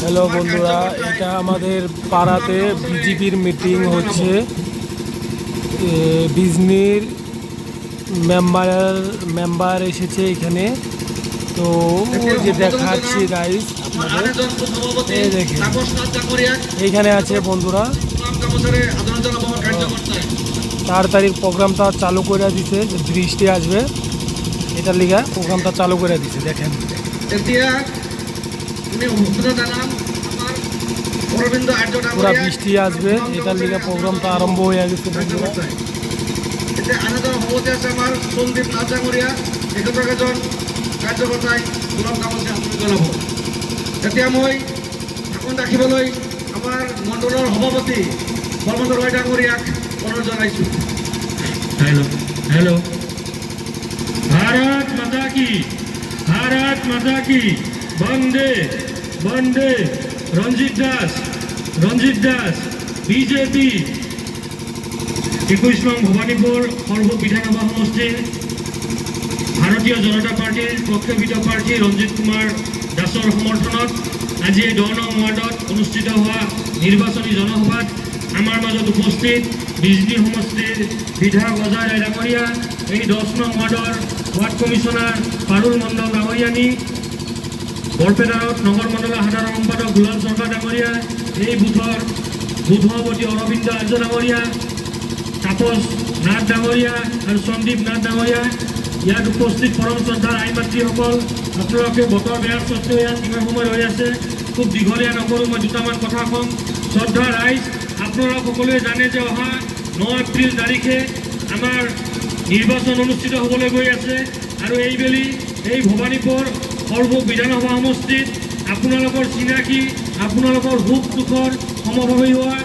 Hello বন্ধুরা, এটা আমাদের পাড়াতে বিজেপির মিটিং হচ্ছে। বিজনির মেম্বার এসেছে এখানে। তো ওই যে দেখাচ্ছি গাইস আপনাদের, এই দেখেন এইখানে আছে বন্ধুরা। তাড়াতাড়ি প্রোগ্রামটা চালু করে দিছে, যে বৃষ্টি আসবে এটার লিগা প্রোগ্রামটা চালু করে দিছে। দেখেন পুরা বৃষ্টি আসবে এটার লিগে প্রোগ্রামটা আরম্ভ হয়ে গেছে বন্ধুরা। আমার সন্দীপ নাথ ডাঙরিয়া একজন কাৰ্যকৰ্তাই গোলাম কামতে আমি জনাব। এতিয়া মই ঠাকুৰ ৰাখিবলৈ আমাৰ মণ্ডলৰ সভাপতি বলবন্ত ৰয় ডাঙৰীয়াক অনুৰোধ জনাইছোঁ। हेलो हेलो भारत माता की, भारत माता की, वंदे वंदे। रंजित दास बीजेपी 21 নং ভবানীপুর সর্ব বিধানসভা সমষ্টির ভারতীয় জনতা পার্টির প্রক্ষেপিত প্রার্থী রঞ্জিত কুমার দাসৰ সমৰ্থনত আজি 10 নং ওয়ার্ডত অনুষ্ঠিত হওয়া নির্বাচনী জনসভাত আমার মাজত উপস্থিত বিজনী সমষ্টির বিধায়ক অজয় রায় ডাঙরিয়া, এই 10 নং ওয়ার্ডর ওয়ার্ড কমিশনার পাৰুল মণ্ডল ডাঙৰিয়ানী, বৰপেটাত নগৰ মণ্ডলৰ সাধাৰণ সম্পাদক দুলাল সৰকাৰ ডাঙৰিয়া, এই বুথৰ বুথ সভাপতি অৰবিন্দ আৰ্য ডাঙৰিয়া, তাপস নাথ ডাঙৰিয়া আৰু সন্দীপ নাথ ডাঙৰিয়া, ইয়াত উপস্থিত পৰম শ্ৰদ্ধাৰ আই মাতৃসকল, আপোনালোকে বতৰ বেয়াৰ স্বত্বেও ইয়াত কিমান সময় ৰৈ আছে। খুব দীঘলীয়া নকৰোঁ, মই দুটামান কথা ক'ম। শ্ৰদ্ধাৰ ৰাইজ, আপোনালোক সকলোৱে জানে যে অহা 9 এপ্ৰিল তাৰিখে আমাৰ নিৰ্বাচন অনুষ্ঠিত হ'বলৈ গৈ আছে আৰু এইবেলি এই ভবানীপুৰ সৰ্ব বিধানসভা সমষ্টিত আপোনালোকৰ চিনাকি, আপোনালোকৰ সুখ দুখৰ সমভাৱী হোৱা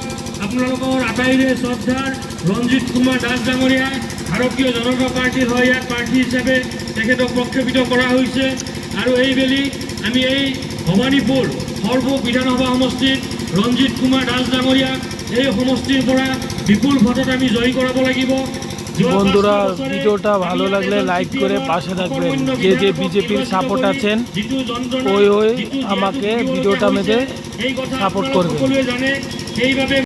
আপোনালোকৰ আটাইৰে শ্ৰদ্ধাৰ ৰঞ্জিত কুমাৰ দাস ডাঙৰীয়া ভাৰতীয় জনতা পাৰ্টিৰ হয় ইয়াত প্ৰাৰ্থী হিচাপে তেখেতক প্ৰক্ষেপিত কৰা হৈছে। আৰু এইবেলি আমি এই ভবানীপুৰ সৰ্ব বিধানসভা সমষ্টিত ৰঞ্জিত কুমাৰ দাস ডাঙৰিয়া এই সমষ্টিৰ পৰা বিপুল ভোটত আমি জয়ী কৰাব লাগিব। বন্ধুরা, ভিডিওটা ভালো লাগলে লাইক করে পাশে থাকবেন। যে যে বিজেপির সাপোর্ট আছেন ওই আমাকে ভিডিওটা মেঝে সাপোর্ট করবেন।